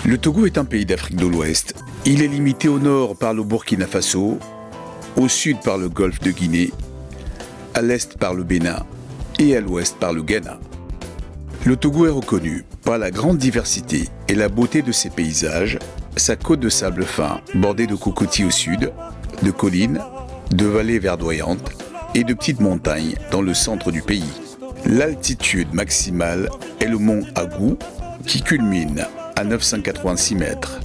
Le Togo est un pays d'Afrique de l'Ouest. Il est limité au nord par le Burkina Faso, au sud par le golfe de Guinée, à l'est par le Bénin et à l'ouest par le Ghana. Le Togo est reconnu par la grande diversité et la beauté de ses paysages, sa côte de sable fin bordée de cocotiers au sud, de collines, de vallées verdoyantes et de petites montagnes dans le centre du pays. L'altitude maximale est le mont Agou qui culmine à 986 mètres.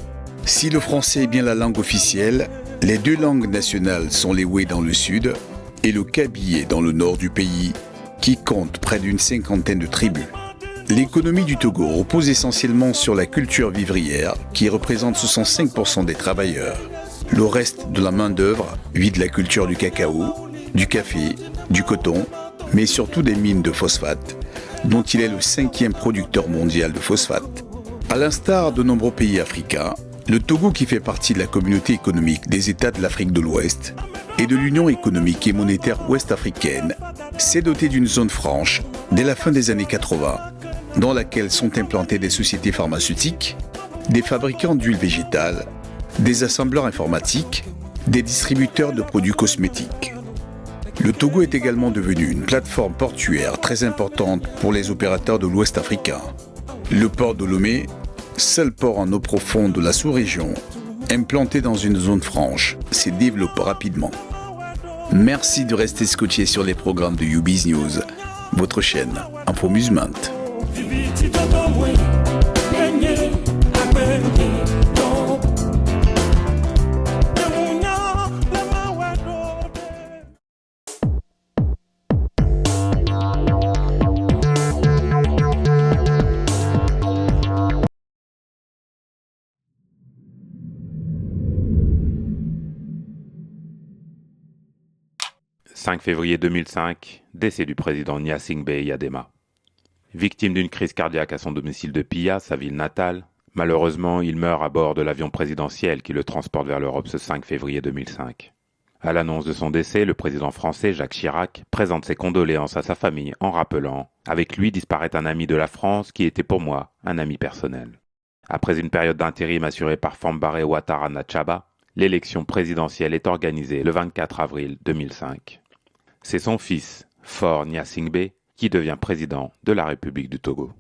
Si le français est bien la langue officielle, les deux langues nationales sont l'Ewe dans le sud et le Kabylie dans le nord du pays, qui compte près d'une cinquantaine de tribus. L'économie du Togo repose essentiellement sur la culture vivrière, qui représente 65% des travailleurs. Le reste de la main-d'œuvre vit de la culture du cacao, du café, du coton, mais surtout des mines de phosphate, dont il est le 5e producteur mondial de phosphate. À l'instar de nombreux pays africains, le Togo, qui fait partie de la communauté économique des États de l'Afrique de l'Ouest et de l'Union économique et monétaire ouest-africaine, s'est doté d'une zone franche dès la fin des années 80, dans laquelle sont implantées des sociétés pharmaceutiques, des fabricants d'huile végétale, des assembleurs informatiques, des distributeurs de produits cosmétiques. Le Togo est également devenu une plateforme portuaire très importante pour les opérateurs de l'Ouest africain. Le port de Lomé, seul port en eau profonde de la sous-région, implanté dans une zone franche, s'est développé rapidement. Merci de rester scotché sur les programmes de YouBiz News, votre chaîne Infomusement. « 5 février 2005, décès du président Gnassingbé Eyadema. Victime d'une crise cardiaque à son domicile de Pilla, sa ville natale, malheureusement, il meurt à bord de l'avion présidentiel qui le transporte vers l'Europe ce 5 février 2005. À l'annonce de son décès, le président français Jacques Chirac présente ses condoléances à sa famille en rappelant « Avec lui disparaît un ami de la France qui était pour moi un ami personnel ». Après une période d'intérim assurée par Fambaré Ouattara Nachaba, l'élection présidentielle est organisée le 24 avril 2005. C'est son fils, Faure Gnassingbé, qui devient président de la République du Togo.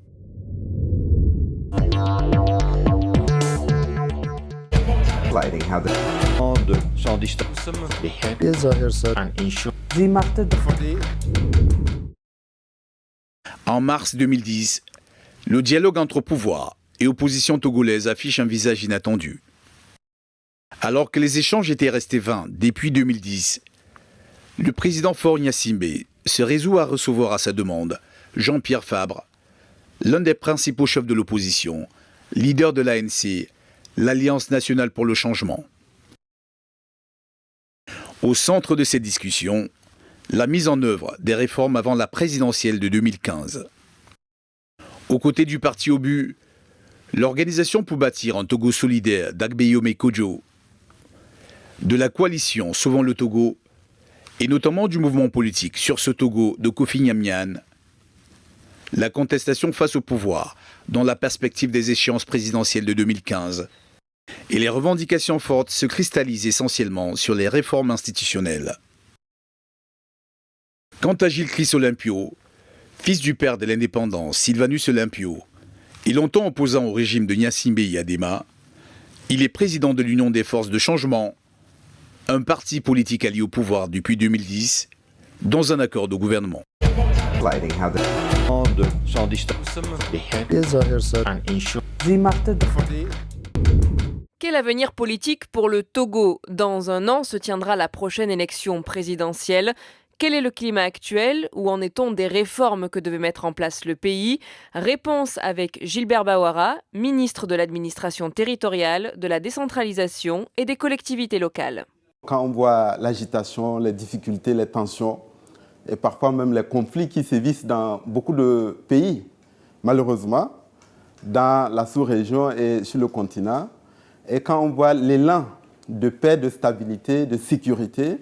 En mars 2010, le dialogue entre pouvoir et opposition togolaise affiche un visage inattendu. Alors que les échanges étaient restés vains depuis 2010, le président Faure Gnassingbé se résout à recevoir à sa demande Jean-Pierre Fabre, l'un des principaux chefs de l'opposition, leader de l'ANC, l'Alliance nationale pour le changement. Au centre de ces discussions, la mise en œuvre des réformes avant la présidentielle de 2015. Aux côtés du parti Obu, l'Organisation pour bâtir un Togo solidaire d'Agbeyome Kodjo, de la coalition Sauvons le Togo, et notamment du mouvement politique Sur ce Togo de Kofi Gnamgnan, la contestation face au pouvoir dans la perspective des échéances présidentielles de 2015, et les revendications fortes se cristallisent essentiellement sur les réformes institutionnelles. Quant à Gilles Chris Olympio, fils du père de l'indépendance Sylvanus Olympio, et longtemps opposant au régime de Gnassingbé Eyadema, il est président de l'Union des forces de changement, un parti politique allié au pouvoir depuis 2010, dans un accord de gouvernement. Quel avenir politique pour le Togo ? Dans un an se tiendra la prochaine élection présidentielle. Quel est le climat actuel ? Où en est-on des réformes que devait mettre en place le pays ? Réponse avec Gilbert Bawara, ministre de l'administration territoriale, de la décentralisation et des collectivités locales. Quand on voit l'agitation, les difficultés, les tensions et parfois même les conflits qui sévissent dans beaucoup de pays, malheureusement, dans la sous-région et sur le continent, et quand on voit l'élan de paix, de stabilité, de sécurité,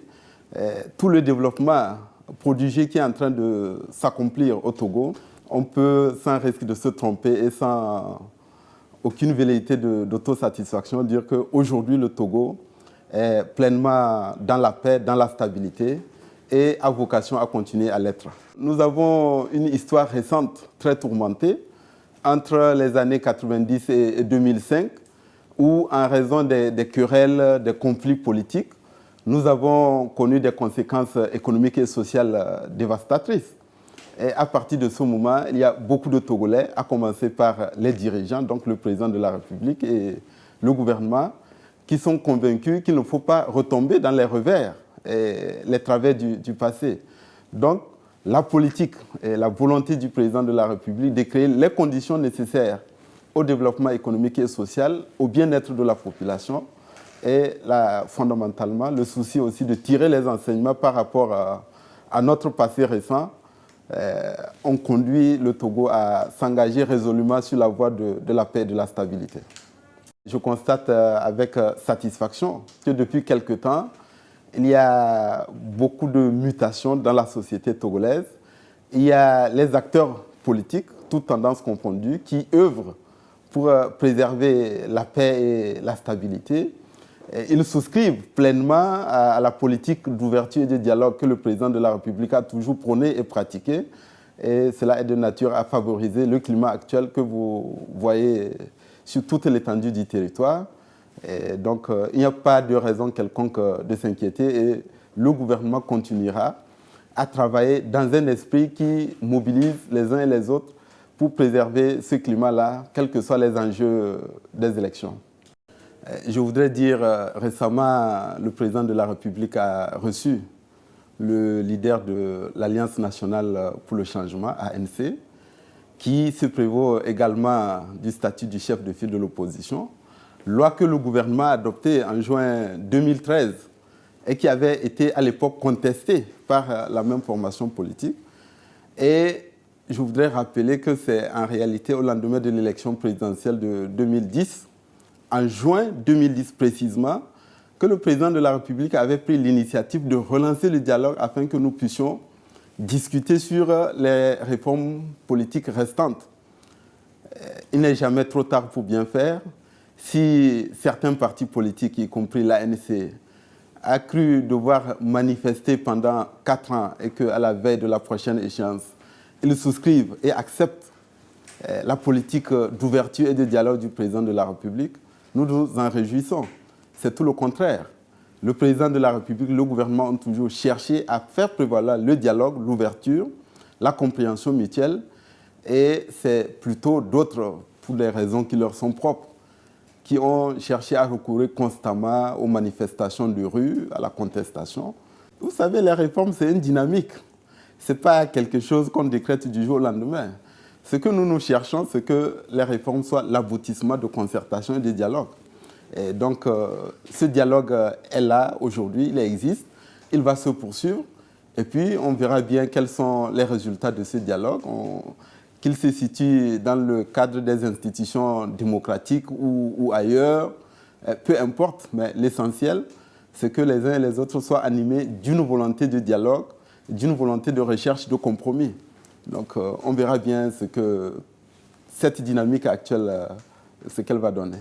tout le développement prodigieux qui est en train de s'accomplir au Togo, on peut, sans risque de se tromper et sans aucune velléité d'autosatisfaction, dire qu'aujourd'hui le Togo est pleinement dans la paix, dans la stabilité et a vocation à continuer à l'être. Nous avons une histoire récente très tourmentée entre les années 90 et 2005 où, en raison des querelles, des conflits politiques, nous avons connu des conséquences économiques et sociales dévastatrices. Et à partir de ce moment, il y a beaucoup de Togolais, à commencer par les dirigeants, donc le président de la République et le gouvernement, qui sont convaincus qu'il ne faut pas retomber dans les revers et les travers du passé. Donc, la politique et la volonté du président de la République de créer les conditions nécessaires au développement économique et social, au bien-être de la population, et fondamentalement le souci aussi de tirer les enseignements par rapport à notre passé récent, ont conduit le Togo à s'engager résolument sur la voie de la paix et de la stabilité. Je constate avec satisfaction que depuis quelque temps, il y a beaucoup de mutations dans la société togolaise. Il y a les acteurs politiques, toutes tendances confondues, qui œuvrent pour préserver la paix et la stabilité. Ils souscrivent pleinement à la politique d'ouverture et de dialogue que le président de la République a toujours prôné et pratiqué. Et cela est de nature à favoriser le climat actuel que vous voyez sur toute l'étendue du territoire. Et donc, il n'y a pas de raison quelconque de s'inquiéter et le gouvernement continuera à travailler dans un esprit qui mobilise les uns et les autres pour préserver ce climat-là, quels que soient les enjeux des élections. Je voudrais dire, récemment, le président de la République a reçu le leader de l'Alliance nationale pour le changement, ANC, qui se prévaut également du statut du chef de file de l'opposition, loi que le gouvernement a adoptée en juin 2013 et qui avait été à l'époque contestée par la même formation politique. Et je voudrais rappeler que c'est en réalité au lendemain de l'élection présidentielle de 2010, en juin 2010 précisément, que le président de la République avait pris l'initiative de relancer le dialogue afin que nous puissions discuter sur les réformes politiques restantes. Il n'est jamais trop tard pour bien faire. Si certains partis politiques, y compris l'ANC, a cru devoir manifester pendant 4 ans et qu'à la veille de la prochaine échéance, ils souscrivent et acceptent la politique d'ouverture et de dialogue du président de la République, nous nous en réjouissons. C'est tout le contraire. Le président de la République, le gouvernement ont toujours cherché à faire prévaloir le dialogue, l'ouverture, la compréhension mutuelle. Et c'est plutôt d'autres, pour des raisons qui leur sont propres, qui ont cherché à recourir constamment aux manifestations de rue, à la contestation. Vous savez, les réformes, c'est une dynamique. Ce n'est pas quelque chose qu'on décrète du jour au lendemain. Ce que nous cherchons, c'est que les réformes soient l'aboutissement de concertation et de dialogue. Et donc, ce dialogue est là aujourd'hui, il existe, il va se poursuivre. Et puis, on verra bien quels sont les résultats de ce dialogue, qu'il se situe dans le cadre des institutions démocratiques ou ailleurs, peu importe, mais l'essentiel, c'est que les uns et les autres soient animés d'une volonté de dialogue, d'une volonté de recherche de compromis. Donc, on verra bien ce que cette dynamique actuelle, ce qu'elle va donner.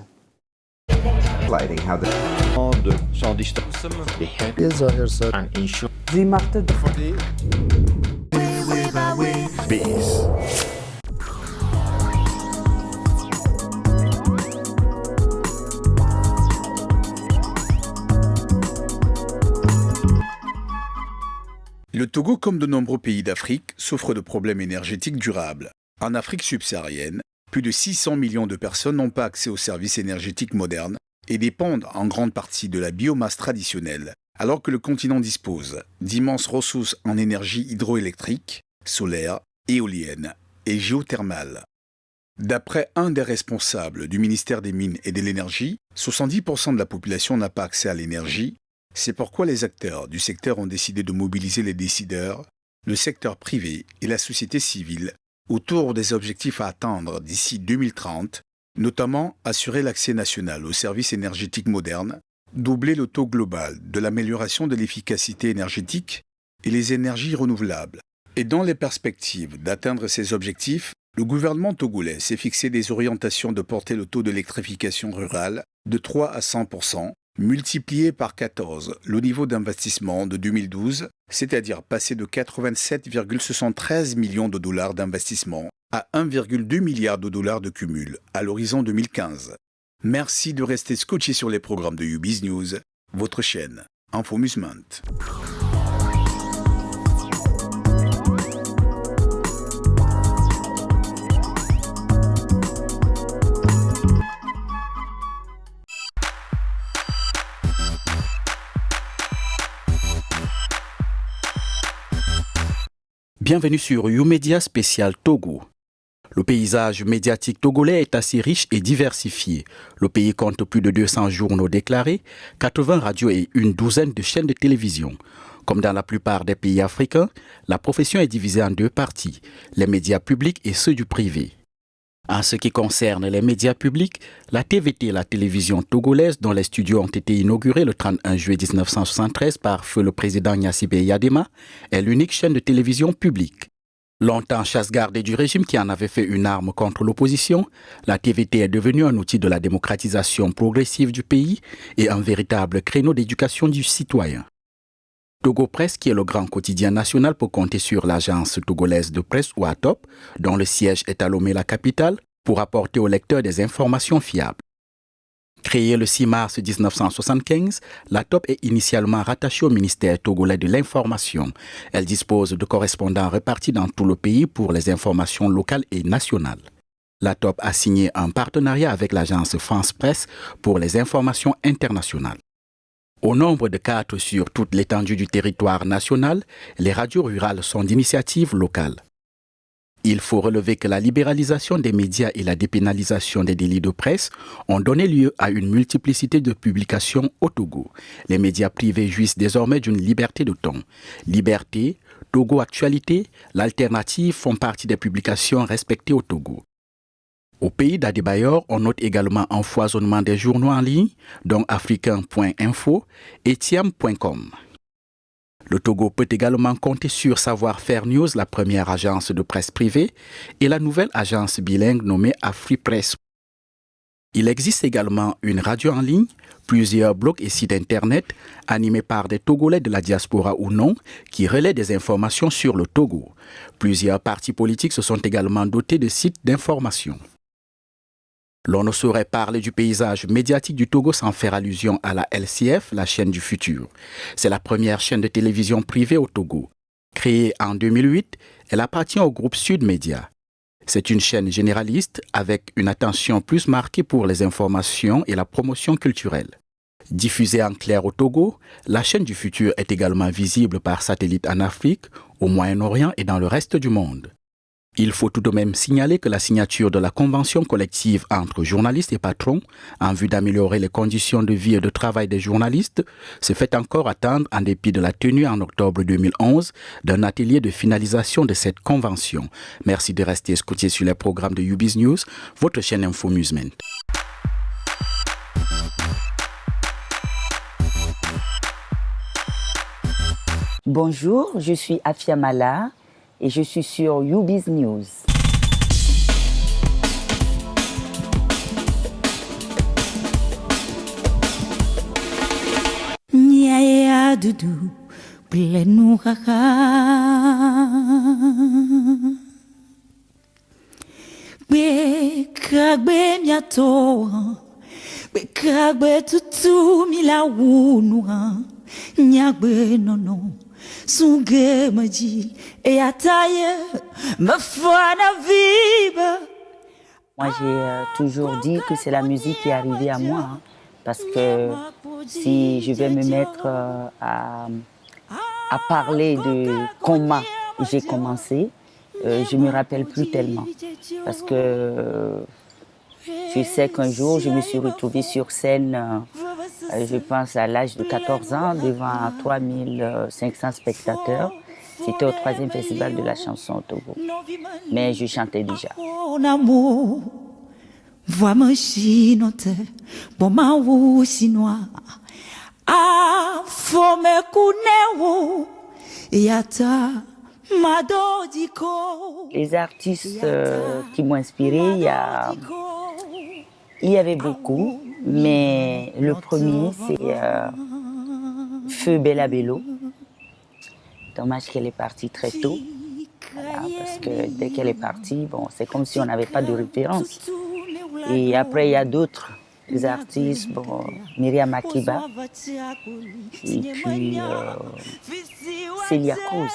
Le Togo, comme de nombreux pays d'Afrique, souffre de problèmes énergétiques durables. En Afrique subsaharienne, plus de 600 millions de personnes n'ont pas accès aux services énergétiques modernes et dépendent en grande partie de la biomasse traditionnelle, alors que le continent dispose d'immenses ressources en énergie hydroélectrique, solaire, éolienne et géothermale. D'après un des responsables du ministère des Mines et de l'Énergie, 70% de la population n'a pas accès à l'énergie. C'est pourquoi les acteurs du secteur ont décidé de mobiliser les décideurs, le secteur privé et la société civile autour des objectifs à atteindre d'ici 2030, notamment assurer l'accès national aux services énergétiques modernes, doubler le taux global de l'amélioration de l'efficacité énergétique et les énergies renouvelables. Et dans les perspectives d'atteindre ces objectifs, Le gouvernement togolais s'est fixé des orientations de porter le taux d'électrification rurale de 3 à 100%, multiplié par 14 le niveau d'investissement de 2012, c'est-à-dire passer de 87,73 millions de dollars d'investissement à 1,2 milliard de dollars de cumul à l'horizon 2015. Merci de rester scotché sur les programmes de UBiz News, votre chaîne Infomusement. Bienvenue sur YouMedia spécial Togo. Le paysage médiatique togolais est assez riche et diversifié. Le pays compte plus de 200 journaux déclarés, 80 radios et une douzaine de chaînes de télévision. Comme dans la plupart des pays africains, la profession est divisée en deux parties, les médias publics et ceux du privé. En ce qui concerne les médias publics, la TVT, la télévision togolaise, dont les studios ont été inaugurés le 31 juillet 1973 par feu le président Gnassingbé Eyadema, est l'unique chaîne de télévision publique. Longtemps chasse-gardée du régime qui en avait fait une arme contre l'opposition, la TVT est devenue un outil de la démocratisation progressive du pays et un véritable créneau d'éducation du citoyen. Togo Presse, qui est le grand quotidien national, peut compter sur l'agence togolaise de presse ou ATOP, dont le siège est à Lomé, la capitale, pour apporter aux lecteurs des informations fiables. Créée le 6 mars 1975, l'ATOP est initialement rattachée au ministère togolais de l'Information. Elle dispose de correspondants répartis dans tout le pays pour les informations locales et nationales. L'ATOP a signé un partenariat avec l'agence France Presse pour les informations internationales. Au nombre de 4 sur toute l'étendue du territoire national, les radios rurales sont d'initiative locale. Il faut relever que la libéralisation des médias et la dépénalisation des délits de presse ont donné lieu à une multiplicité de publications au Togo. Les médias privés jouissent désormais d'une liberté de ton. Liberté, Togo Actualité, l'Alternative font partie des publications respectées au Togo. Au pays d'Adebayor, on note également un foisonnement des journaux en ligne, dont africain.info et tiam.com. Le Togo peut également compter sur Savoir-Faire News, la première agence de presse privée, et la nouvelle agence bilingue nommée AfriPresse. Il existe également une radio en ligne, plusieurs blogs et sites internet animés par des Togolais de la diaspora ou non qui relaient des informations sur le Togo. Plusieurs partis politiques se sont également dotés de sites d'information. L'on ne saurait parler du paysage médiatique du Togo sans faire allusion à la LCF, la chaîne du futur. C'est la première chaîne de télévision privée au Togo. Créée en 2008, elle appartient au groupe Sud Média. C'est une chaîne généraliste avec une attention plus marquée pour les informations et la promotion culturelle. Diffusée en clair au Togo, la chaîne du futur est également visible par satellite en Afrique, au Moyen-Orient et dans le reste du monde. Il faut tout de même signaler que la signature de la convention collective entre journalistes et patrons, en vue d'améliorer les conditions de vie et de travail des journalistes, se fait encore attendre en dépit de la tenue en octobre 2011 d'un atelier de finalisation de cette convention. Merci de rester scotché sur les programmes de UBiz News, votre chaîne Infomusement. Bonjour, je suis Afia Mala et je suis sur UBiz News. Nyaya dudu plenu kaka Bekagbe miato Bekagbe tutu milawunwa Nyagbe nono Sunge maji et ataye me fana vibe. Moi, j'ai toujours dit que c'est la musique qui est arrivée à moi. Parce que si je vais me mettre à parler de comment j'ai commencé, je ne me rappelle plus tellement. Parce que je sais qu'un jour, je me suis retrouvée sur scène, je pense à l'âge de 14 ans, devant 3500 spectateurs. C'était au 3e festival de la chanson au Togo. Mais je chantais déjà. Les artistes qui m'ont inspiré, il y avait beaucoup, mais le premier c'est Feu Bella Bello. Dommage qu'elle est partie très tôt, voilà, parce que dès qu'elle est partie, bon, c'est comme si on n'avait pas de référence. Et après il y a d'autres artistes, bon, Myriam Makeba, et puis Célia Cruz.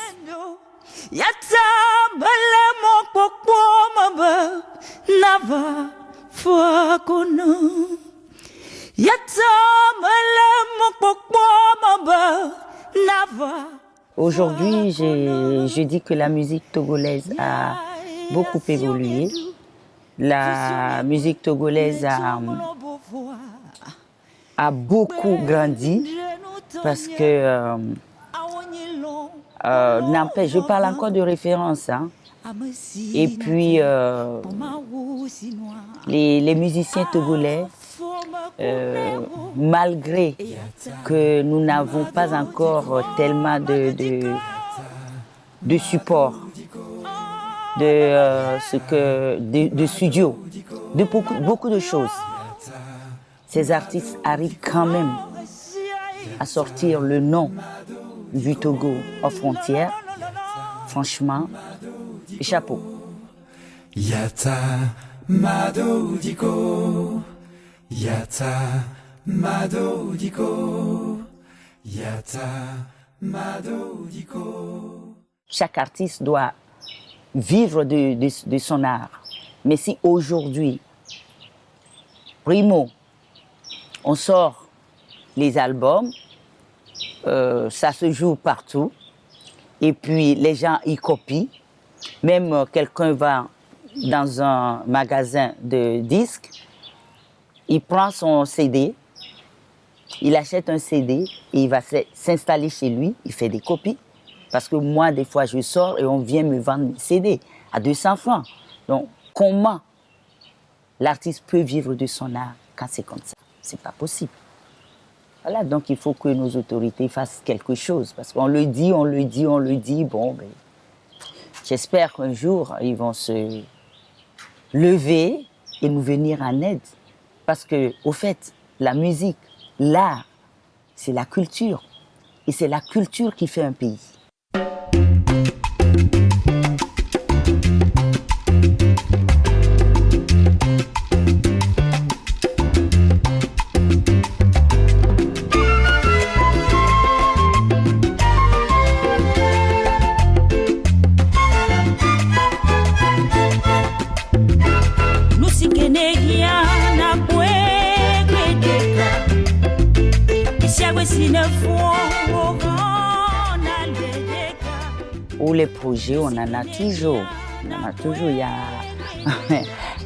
Aujourd'hui, je dis que la musique togolaise a beaucoup évolué. La musique togolaise a beaucoup grandi parce que, n'empêche, je parle encore de référence, hein. Et puis, les musiciens togolais, malgré que nous n'avons pas encore tellement de support, de studio, de beaucoup de choses, ces artistes arrivent quand même à sortir le nom du Togo aux frontières. Franchement, chapeau. Yata Mado Diko, Yata Mado Diko, Yata Mado Diko. Chaque artiste doit vivre de son art. Mais si aujourd'hui, primo, on sort les albums, ça se joue partout, et puis les gens y copient. Même quelqu'un va dans un magasin de disques, il prend son CD, il achète un CD et il va s'installer chez lui, il fait des copies. Parce que moi, des fois, je sors et on vient me vendre des CD à 200 francs. Donc, comment l'artiste peut vivre de son art quand c'est comme ça? C'est pas possible. Voilà, donc il faut que nos autorités fassent quelque chose. Parce qu'on le dit, bon, ben, j'espère qu'un jour, ils vont se lever et nous venir en aide. Parce que, au fait, la musique, l'art, c'est la culture. Et c'est la culture qui fait un pays. Pour les projets, on en a toujours. Il y a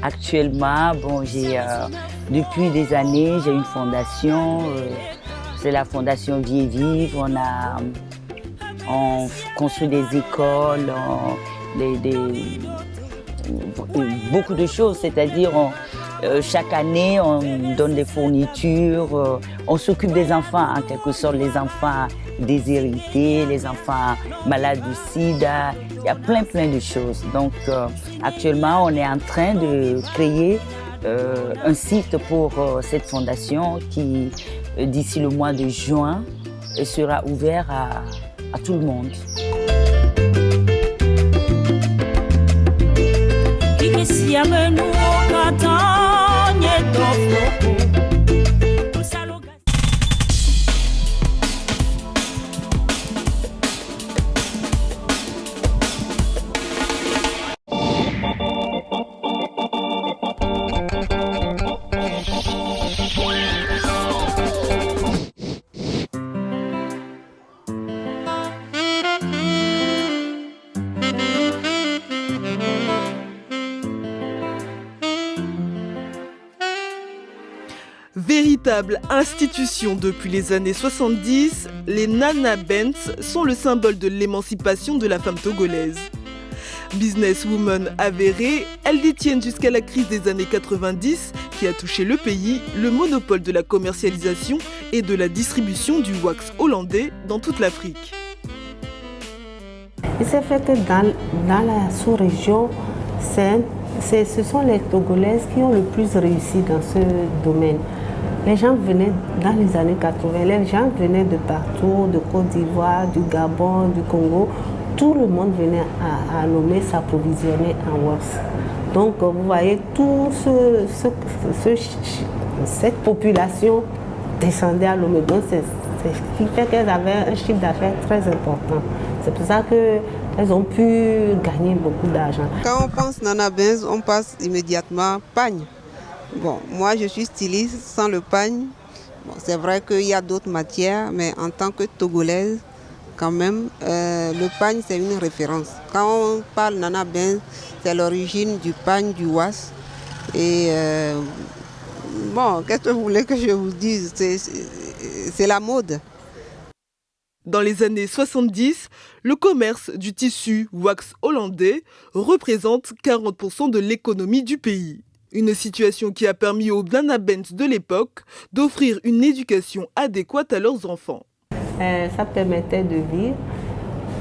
actuellement, bon, depuis des années, j'ai une fondation. C'est la fondation Vie et Vivre. On construit des écoles, beaucoup de choses. C'est-à-dire, chaque année, on donne des fournitures. On s'occupe des enfants, en quelque sorte, les enfants déshérités, les enfants malades du sida. Il y a plein de choses. Donc, actuellement, on est en train de créer un site pour cette fondation qui, d'ici le mois de juin, sera ouvert à tout le monde. Véritable institution depuis les années 70, les Nana Bands sont le symbole de l'émancipation de la femme togolaise. Businesswoman avérée, elles détiennent jusqu'à la crise des années 90 qui a touché le pays le monopole de la commercialisation et de la distribution du wax hollandais dans toute l'Afrique. Il s'est fait que dans la sous-région, ce sont les Togolaises qui ont le plus réussi dans ce domaine. Les gens venaient, dans les années 80, les gens venaient de partout, de Côte d'Ivoire, du Gabon, du Congo. Tout le monde venait à Lomé s'approvisionner en WOX. Donc vous voyez, tout cette population descendait à Lomé. Donc c'est ce qui fait qu'elles avaient un chiffre d'affaires très important. C'est pour ça qu'elles ont pu gagner beaucoup d'argent. Quand on pense Nana Benz, on passe immédiatement pagne. Bon, moi je suis styliste, sans le pagne. Bon, c'est vrai qu'il y a d'autres matières, mais en tant que Togolaise, quand même, le pagne c'est une référence. Quand on parle Nana Benz, c'est l'origine du pagne, du was. Et bon, qu'est-ce que vous voulez que je vous dise? C'est la mode. Dans les années 70, le commerce du tissu wax hollandais représente 40% de l'économie du pays. Une situation qui a permis aux Nana Benz de l'époque d'offrir une éducation adéquate à leurs enfants. Ça permettait de vivre.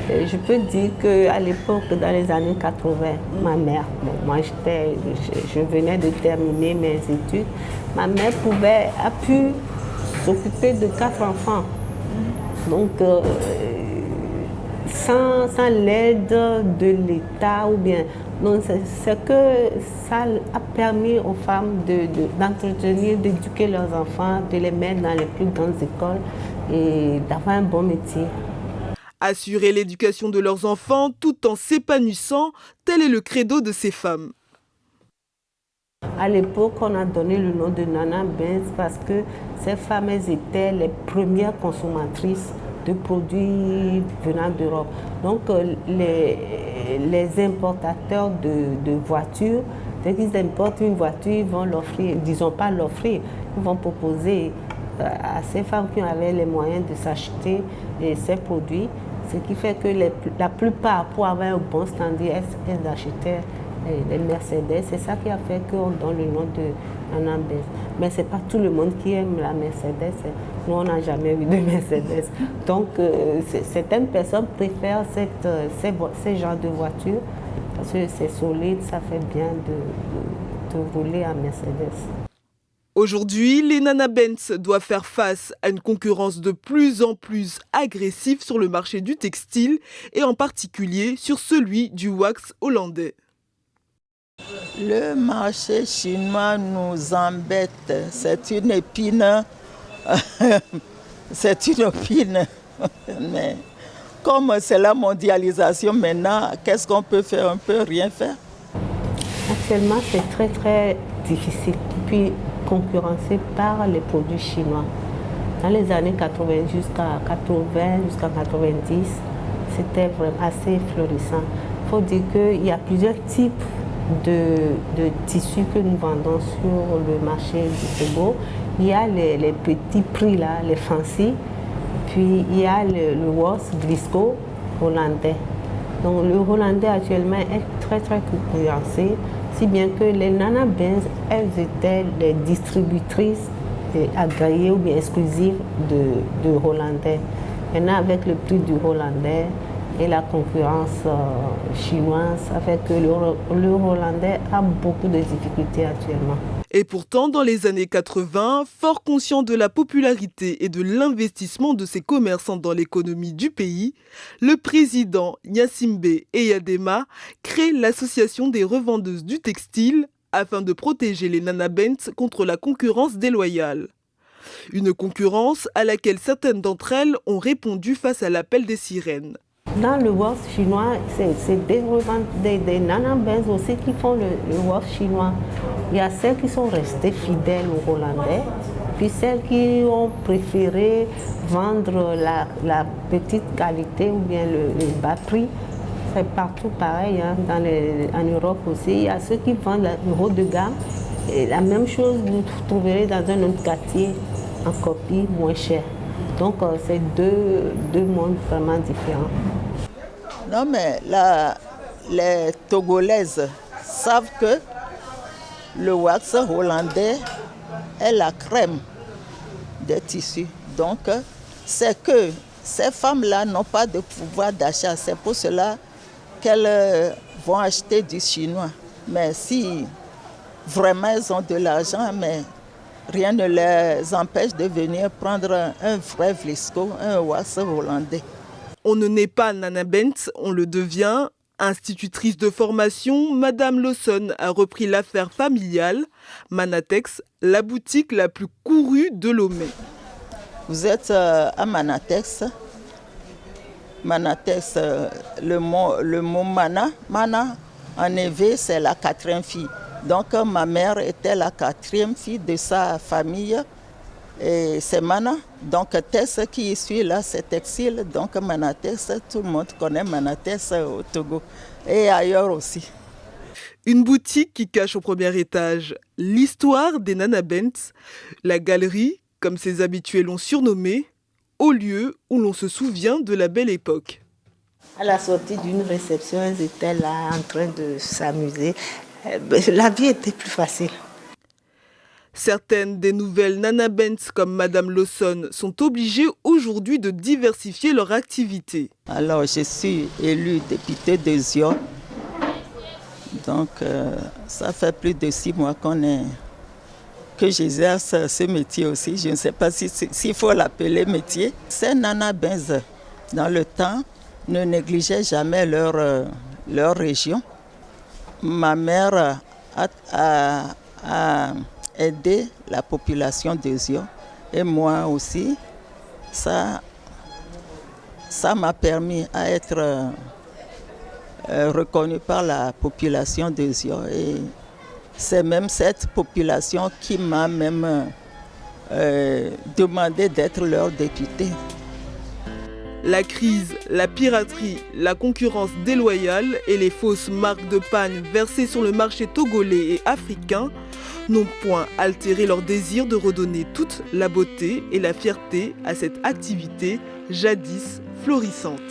Je peux dire qu'à l'époque, dans les années 80, ma mère, moi je venais de terminer mes études, ma mère a pu s'occuper de 4 enfants. Donc, sans l'aide de l'État ou bien... Donc, c'est que ça a permis aux femmes d'entretenir, d'éduquer leurs enfants, de les mettre dans les plus grandes écoles et d'avoir un bon métier. Assurer l'éducation de leurs enfants tout en s'épanouissant, tel est le credo de ces femmes. À l'époque, on a donné le nom de Nana Benz parce que ces femmes étaient les premières consommatrices de produits venant d'Europe. Donc les importateurs de voitures, dès qu'ils importent une voiture, ils vont l'offrir, disons pas l'offrir, ils vont proposer à ces femmes qui avaient les moyens de s'acheter ces produits, ce qui fait que la plupart, pour avoir un bon standing, elles achetaient les Mercedes. C'est ça qui a fait qu'on donne le nom de Nana Benz. Mais ce n'est pas tout le monde qui aime la Mercedes. Nous, on n'a jamais vu de Mercedes. Donc, certaines personnes préfèrent ces genres de voitures parce que c'est solide, ça fait bien de rouler à Mercedes. Aujourd'hui, les Nana Benz doivent faire face à une concurrence de plus en plus agressive sur le marché du textile et en particulier sur celui du wax hollandais. Le marché chinois nous embête. C'est une épine. C'est une épine. Mais comme c'est la mondialisation maintenant, qu'est-ce qu'on peut faire? On ne peut rien faire. Actuellement, c'est très très difficile. Puis concurrencé par les produits chinois. Dans les années 80 jusqu'à 90, c'était vraiment assez florissant. Il faut dire qu'il y a plusieurs types de tissus que nous vendons sur le marché du Togo. Il y a les petits prix là, les fancy, puis il y a le WOS Visco hollandais. Donc le hollandais actuellement est très très concurrencé, si bien que les Nana Benz, elles étaient les distributrices agréées ou bien exclusives de hollandais. Maintenant avec le prix du hollandais et la concurrence chinoise, ça fait que le hollandais a beaucoup de difficultés actuellement. Et pourtant, dans les années 80, fort conscient de la popularité et de l'investissement de ces commerçants dans l'économie du pays, le président Gnassingbé Eyadema crée l'association des revendeuses du textile afin de protéger les Nana Benz contre la concurrence déloyale. Une concurrence à laquelle certaines d'entre elles ont répondu face à l'appel des sirènes. Dans le WOS chinois, c'est des Nana Benz aussi qui font le WOS chinois. Il y a celles qui sont restées fidèles aux Hollandais, puis celles qui ont préféré vendre la petite qualité ou bien le bas prix. C'est partout pareil, hein. En Europe aussi. Il y a ceux qui vendent le haut de gamme. Et la même chose, vous trouverez dans un autre quartier en copie moins cher. Donc c'est deux mondes vraiment différents. Non mais les Togolaises savent que le wax hollandais est la crème des tissus. Donc c'est que Ces femmes-là n'ont pas de pouvoir d'achat. C'est pour cela qu'elles vont acheter du chinois. Mais si vraiment elles ont de l'argent, mais rien ne les empêche de venir prendre un vrai Vlisco, un wax hollandais. On ne naît pas Nana Bentz, on le devient. Institutrice de formation, Madame Lawson a repris l'affaire familiale. Manatex, la boutique la plus courue de Lomé. Vous êtes à Manatex. Manatex, le mot mana, en éveil, c'est la 4e fille. Donc ma mère était la 4e fille de sa famille. Et c'est Mana. Donc Tess qui suit là, c'est textile. Donc Manatex, tout le monde connaît Manatex au Togo et ailleurs aussi. Une boutique qui cache au premier étage l'histoire des Nana Bentz, la galerie, comme ses habitués l'ont surnommée, au lieu où l'on se souvient de la belle époque. À la sortie d'une réception, elles étaient là en train de s'amuser. La vie était plus facile. Certaines des nouvelles Nana Bentz comme Madame Lawson sont obligées aujourd'hui de diversifier leur activité. Alors je suis élue députée de Zion. Donc ça fait plus de 6 mois que j'exerce ce métier aussi. Je ne sais pas s'il faut l'appeler métier. Ces Nana Bentz, dans le temps, ne négligeaient jamais leur région. Ma mère a aidé la population de Zion et moi aussi. Ça m'a permis à être reconnu par la population de Zion. Et c'est même cette population qui m'a même demandé d'être leur députée. La crise, la piraterie, la concurrence déloyale et les fausses marques de panne versées sur le marché togolais et africain n'ont point altéré leur désir de redonner toute la beauté et la fierté à cette activité jadis florissante.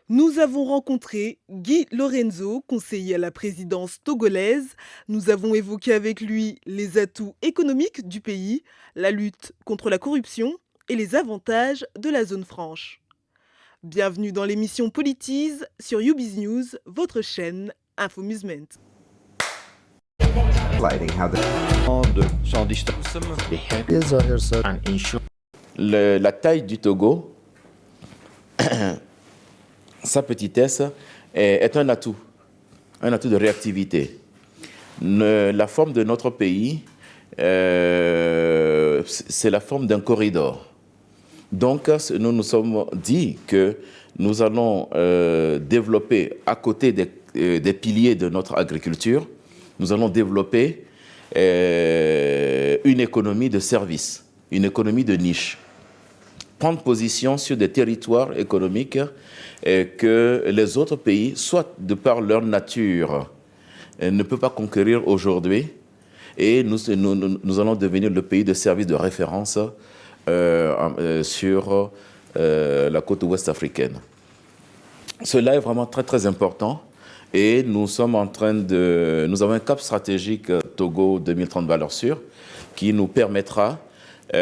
Nous avons rencontré Guy Lorenzo, conseiller à la présidence togolaise. Nous avons évoqué avec lui les atouts économiques du pays, la lutte contre la corruption et les avantages de la zone franche. Bienvenue dans l'émission Politise sur YouBiz News, votre chaîne Infomusement. La taille du Togo, sa petitesse, est un atout de réactivité. La forme de notre pays, c'est la forme d'un corridor. Donc, nous nous sommes dit que nous allons développer, à côté des piliers de notre agriculture, nous allons développer une économie de service, une économie de niche. Prendre position sur des territoires économiques que les autres pays, soit de par leur nature, ne peuvent pas conquérir aujourd'hui. Et nous allons devenir le pays de service de référence sur la côte ouest africaine. Cela est vraiment très très important. Et nous avons un cap stratégique Togo 2030 valeurs sûres qui nous permettra à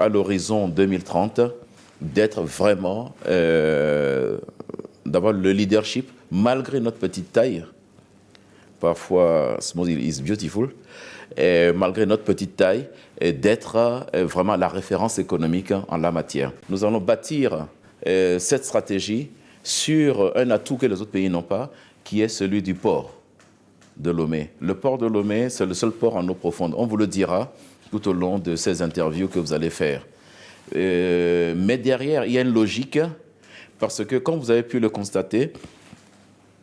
l'horizon 2030 d'être vraiment, d'avoir le leadership malgré notre petite taille. Parfois, small is beautiful. Et malgré notre petite taille, d'être vraiment la référence économique en la matière. Nous allons bâtir cette stratégie sur un atout que les autres pays n'ont pas, qui est celui du port de Lomé. Le port de Lomé, c'est le seul port en eau profonde. On vous le dira tout au long de ces interviews que vous allez faire. Mais derrière, il y a une logique, parce que, comme vous avez pu le constater,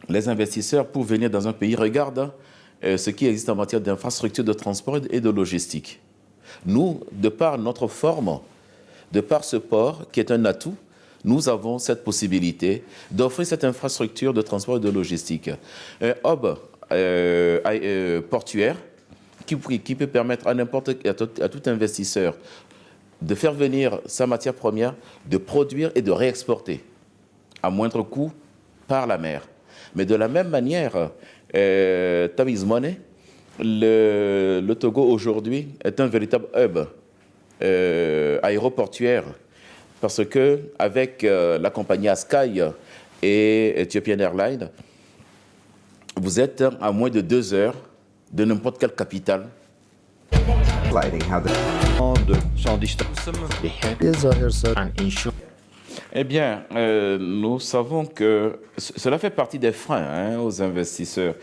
les investisseurs, pour venir dans un pays, regardent ce qui existe en matière d'infrastructure de transport et de logistique. Nous, de par notre forme, de par ce port qui est un atout, nous avons cette possibilité d'offrir cette infrastructure de transport et de logistique. Un hub portuaire qui peut permettre à tout investisseur de faire venir sa matière première, de produire et de réexporter à moindre coût par la mer. Mais de la même manière, Tamiz Money, le Togo aujourd'hui est un véritable hub aéroportuaire parce que avec la compagnie Askai et Ethiopian Airlines, vous êtes à moins de 2 heures de n'importe quelle capitale. Eh bien, nous savons que cela fait partie des freins aux investisseurs,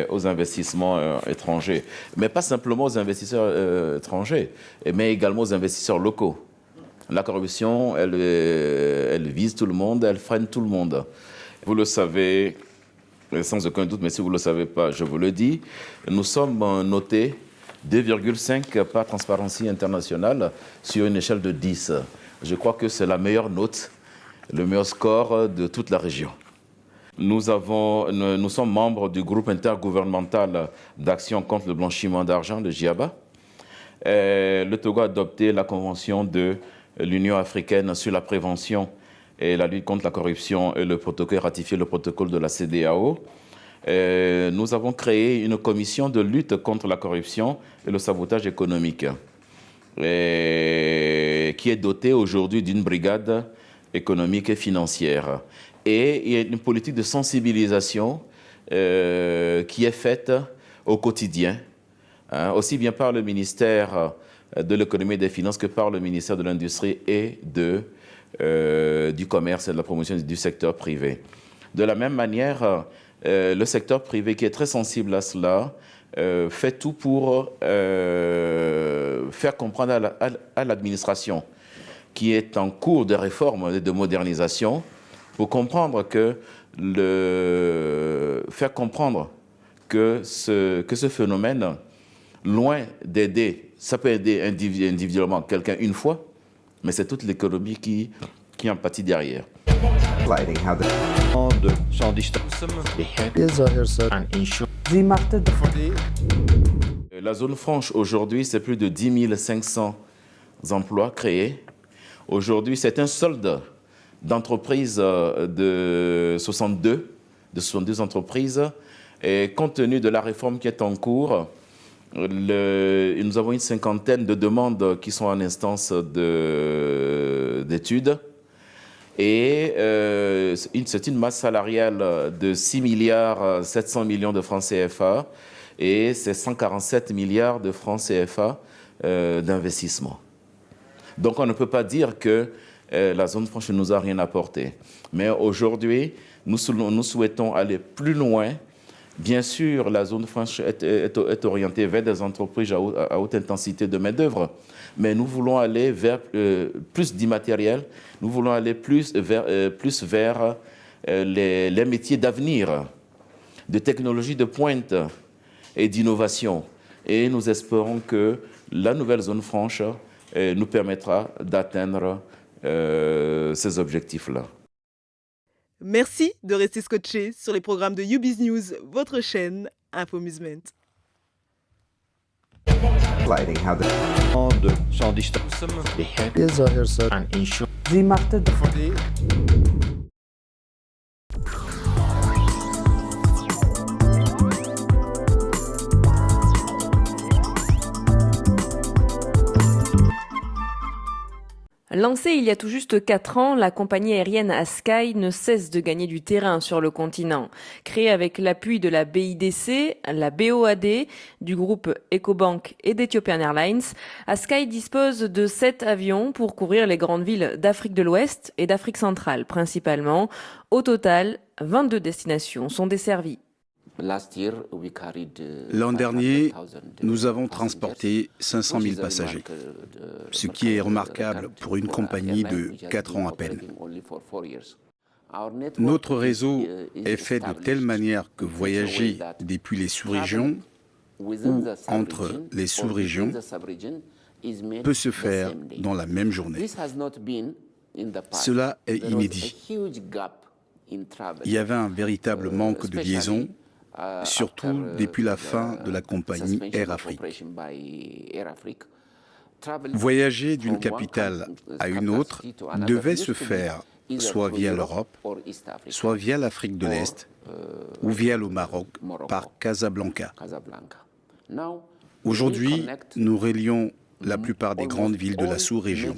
aux investissements étrangers. Mais pas simplement aux investisseurs étrangers, mais également aux investisseurs locaux. La corruption, elle vise tout le monde, elle freine tout le monde. Vous le savez, sans aucun doute, mais si vous ne le savez pas, je vous le dis, nous sommes notés 2,5 par Transparency International sur une échelle de 10. Je crois que c'est la meilleure note, le meilleur score de toute la région. Nous sommes membres du groupe intergouvernemental d'action contre le blanchiment d'argent, le GIABA. Le Togo a adopté la convention de l'Union africaine sur la prévention et la lutte contre la corruption et le protocole, ratifié le protocole de la CEDEAO. Nous avons créé une commission de lutte contre la corruption et le sabotage économique, qui est dotée aujourd'hui d'une brigade économique et financière. Et il y a une politique de sensibilisation qui est faite au quotidien, aussi bien par le ministère de l'économie et des finances que par le ministère de l'Industrie et du commerce et de la promotion du secteur privé. De la même manière, le secteur privé qui est très sensible à cela fait tout pour faire comprendre à l'administration qui est en cours de réforme et de modernisation, pour comprendre faire comprendre que ce phénomène, loin d'aider, ça peut aider individuellement quelqu'un une fois, mais c'est toute l'économie qui en pâtit derrière. La zone franche aujourd'hui, c'est plus de 10 500 emplois créés. Aujourd'hui, c'est un solde d'entreprises de 62 entreprises. Et compte tenu de la réforme qui est en cours, nous avons une cinquantaine de demandes qui sont en instance d'études. Et c'est une masse salariale de 6 milliards 700 millions de francs CFA et c'est 147 milliards de francs CFA d'investissement. Donc on ne peut pas dire que la zone franche ne nous a rien apporté. Mais aujourd'hui, nous souhaitons aller plus loin. Bien sûr, la zone franche est orientée vers des entreprises à haute intensité de main-d'œuvre, mais nous voulons aller vers plus d'immatériel, nous voulons aller plus vers les métiers d'avenir, de technologie de pointe et d'innovation. Et nous espérons que la nouvelle zone franche nous permettra d'atteindre ces objectifs-là. Merci de rester scotché sur les programmes de YouBiz News, votre chaîne Infomusement. Lancée il y a tout juste 4 ans, la compagnie aérienne Askai ne cesse de gagner du terrain sur le continent. Créée avec l'appui de la BIDC, la BOAD, du groupe Ecobank et d'Ethiopian Airlines, Askai dispose de 7 avions pour couvrir les grandes villes d'Afrique de l'Ouest et d'Afrique centrale principalement. Au total, 22 destinations sont desservies. L'an dernier, nous avons transporté 500 000 passagers, ce qui est remarquable pour une compagnie de 4 ans à peine. Notre réseau est fait de telle manière que voyager depuis les sous-régions ou entre les sous-régions peut se faire dans la même journée. Cela est inédit. Il y avait un véritable manque de liaison, surtout depuis la fin de la compagnie Air Afrique. Voyager d'une capitale à une autre devait se faire soit via l'Europe, soit via l'Afrique de l'Est ou via le Maroc par Casablanca. Aujourd'hui, nous relions la plupart des grandes villes de la sous-région.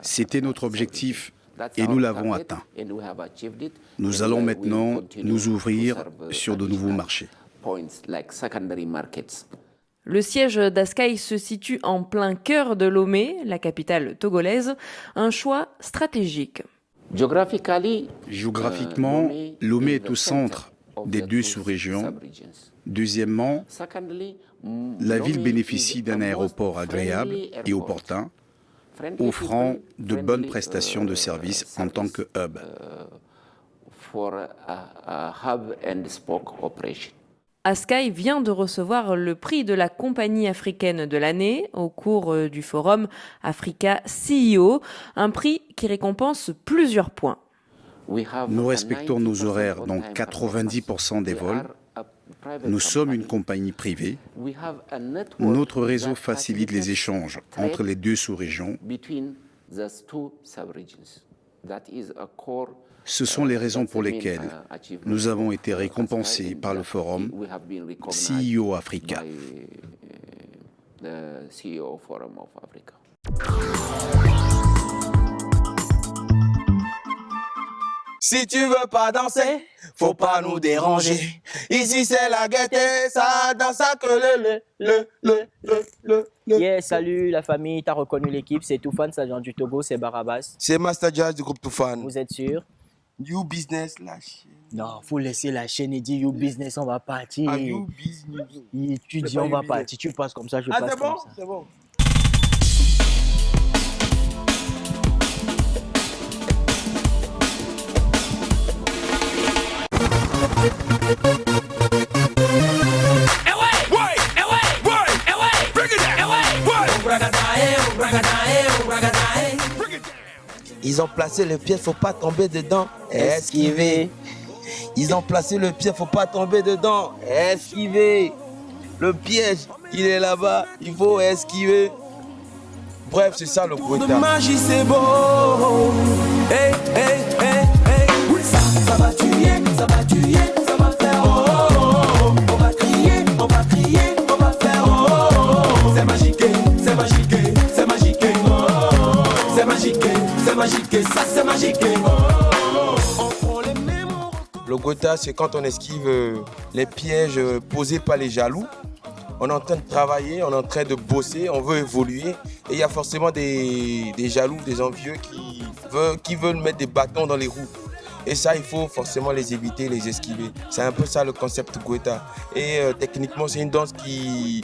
C'était notre objectif et nous l'avons atteint. Nous allons maintenant nous ouvrir sur de nouveaux marchés. Le siège d'Askai se situe en plein cœur de Lomé, la capitale togolaise, un choix stratégique. Géographiquement, Lomé est au centre des deux sous-régions. Deuxièmement, la ville bénéficie d'un aéroport agréable et opportun, offrant de bonnes prestations de services en tant que hub. Askai vient de recevoir le prix de la compagnie africaine de l'année au cours du forum Africa CEO, un prix qui récompense plusieurs points. Nous respectons nos horaires dans 90% des vols. Nous sommes une compagnie privée. Notre réseau facilite les échanges entre les deux sous-régions. Ce sont les raisons pour lesquelles nous avons été récompensés par le forum CEO Africa. Si tu veux pas danser, faut pas nous déranger. Ici c'est la gaieté, ça danse que le. Yeah, salut la famille, t'as reconnu l'équipe, c'est Toufan, ça vient du Togo, c'est Barabas. C'est Master Jazz du groupe Toufan. Vous êtes sûr? You Business, la chaîne. Non, faut laisser la chaîne et dire You Business, on va partir. Ah, You Business. Tu dis on va partir, tu passes comme ça, je passe comme ça. C'est bon. Ils ont placé le pied, faut pas tomber dedans. Esquiver. Ils ont placé le pied, faut pas tomber dedans. Esquiver. Le piège, il est là-bas, il faut esquiver. Bref, c'est ça le Goeta. De magie, c'est beau. Hey, hey, hey, hey. Ça va tuer, ça va tuer, ça va faire oh, oh, oh. On va crier, on va crier, on va faire oh, oh, oh. C'est magique, c'est magique, c'est magique. Oh, oh, oh. C'est magique, c'est magique, ça c'est magique. Oh, oh, oh. On prend les mêmes. Le Goeta, c'est quand on esquive les pièges posés par les jaloux. On est en train de travailler, on est en train de bosser, on veut évoluer. Et il y a forcément des jaloux, des envieux qui veulent mettre des bâtons dans les roues. Et ça, il faut forcément les éviter, les esquiver. C'est un peu ça le concept Goeta. Et techniquement, c'est une danse qui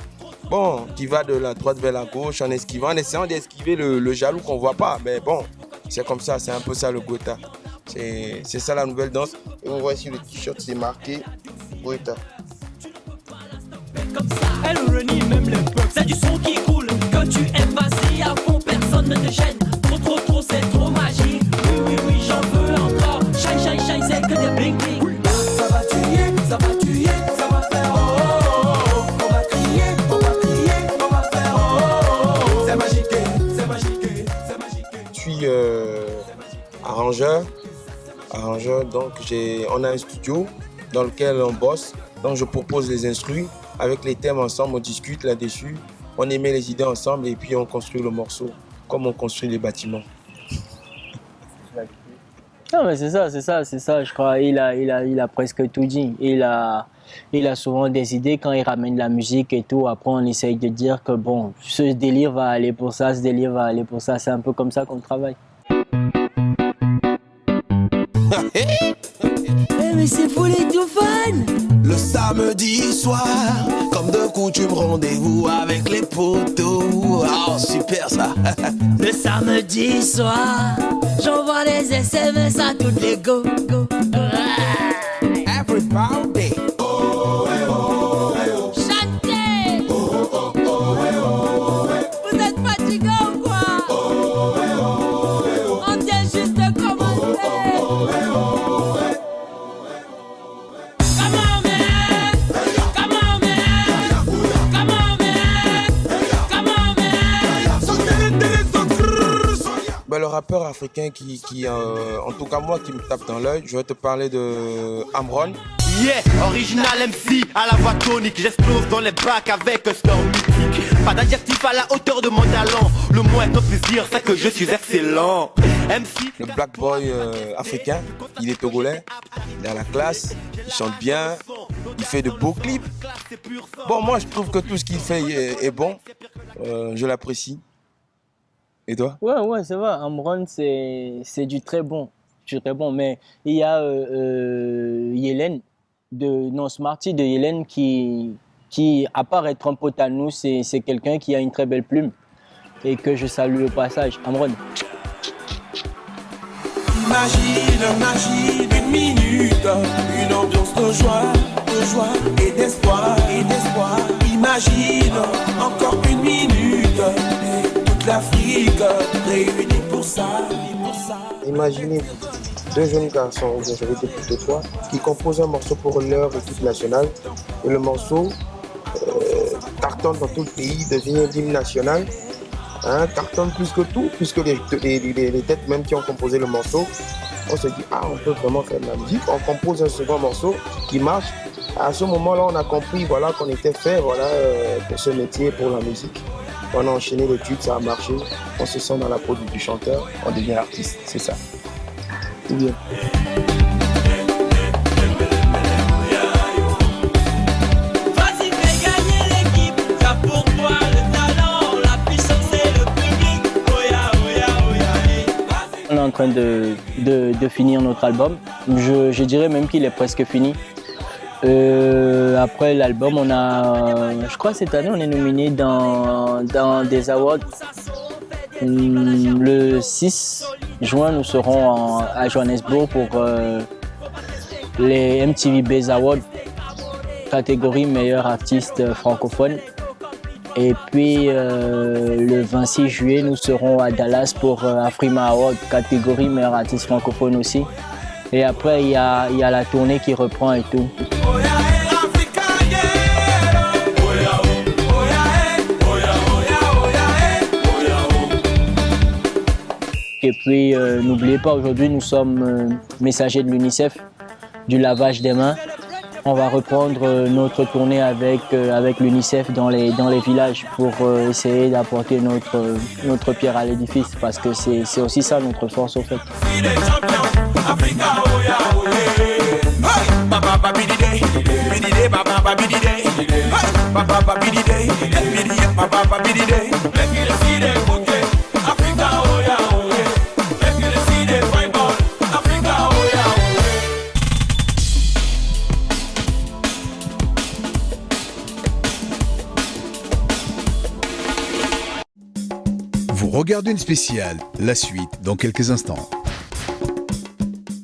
va de la droite vers la gauche en esquivant, en essayant d'esquiver le jaloux qu'on ne voit pas. Mais bon, c'est comme ça, c'est un peu ça le Goeta. C'est ça la nouvelle danse. Et on voit ici le t-shirt, c'est marqué Goeta. Elle renie même les peuples. C'est du son qui coule. Quand tu aimes, vas-y à fond, personne ne te gêne. Trop, c'est trop magique. Oui, j'en veux encore. Shine, c'est que des bling bling. Ça va tuer, ça va tuer, ça va faire oh, oh, oh. On va crier, on va crier, on va faire oh, oh, oh. C'est magique, c'est magique, c'est magique. Je suis arrangeur, donc on a un studio dans lequel on bosse. Donc je propose les instrus. Avec les thèmes ensemble, on discute là-dessus, on émet les idées ensemble et puis on construit le morceau, comme on construit les bâtiments. Non mais c'est ça, je crois. Il a presque tout dit. Il a souvent des idées quand il ramène la musique et tout. Après, on essaye de dire que bon, ce délire va aller pour ça, ce délire va aller pour ça. C'est un peu comme ça qu'on travaille. Mais c'est pour les Toufan. Le samedi soir, comme de coutume, rendez-vous avec les potos. Oh, super ça. Le samedi soir, j'envoie des SMS à toutes les go. Everybody. Oh, hey, oh, hey, oh. Chantez. Oh, oh, oh, hey, oh, hey. Vous êtes fatigués ou quoi? Oh, hey, oh. rappeur africain qui en tout cas moi, qui me tape dans l'œil, je vais te parler de Amron. Yeah, original MC à la voix tonique. J'explose dans les bacs avec un score mythique. Pas d'adjectif à la hauteur de mon talent. Le mot est un plaisir, c'est que je suis excellent. MC. Le black boy africain, il est togolais, il est à la classe, il chante bien, il fait de beaux clips. Bon, moi je trouve que tout ce qu'il fait est bon, je l'apprécie. Et toi? Ouais, ça va. Amron, c'est du très bon. Mais il y a Yélène, Smarty de Yélène qui, à part être un pote à nous, c'est quelqu'un qui a une très belle plume et que je salue au passage. Amron. Imagine une minute, une ambiance de joie et d'espoir. Imagine encore une minute, et toute l'Afrique réunie pour ça. Imaginez deux jeunes garçons, ou bien j'avais dit plutôt trois, qui composent un morceau pour leur équipe nationale. Et le morceau cartonne dans tout le pays, devient l'hymne national. Cartonne plus que tout, puisque les têtes même qui ont composé le morceau, on se dit, on peut vraiment faire de la musique. On compose un second morceau qui marche. À ce moment-là, on a compris qu'on était fait pour ce métier, pour la musique. On a enchaîné l'étude, ça a marché. On se sent dans la peau du chanteur, on devient artiste, c'est ça. Tout bien. Vas-y, fais gagner l'équipe, t'as pour toi le talent, la puissance et le public. Oya. On est en train de finir notre album. Je dirais même qu'il est presque fini. Après l'album, je crois cette année, on est nominé dans des awards. Le 6 juin, nous serons à Johannesburg pour les MTV Base Awards, catégorie meilleur artiste francophone. Et puis le 26 juillet, nous serons à Dallas pour Afrima Award, catégorie meilleur artiste francophone aussi. Et après, il y a la tournée qui reprend et tout. Et puis, n'oubliez pas, aujourd'hui, nous sommes messagers de l'UNICEF, du lavage des mains. On va reprendre notre tournée avec l'UNICEF dans les villages pour essayer d'apporter notre pierre à l'édifice, parce que c'est aussi ça notre force, au fait. Vous regardez une spéciale, la suite dans quelques instants.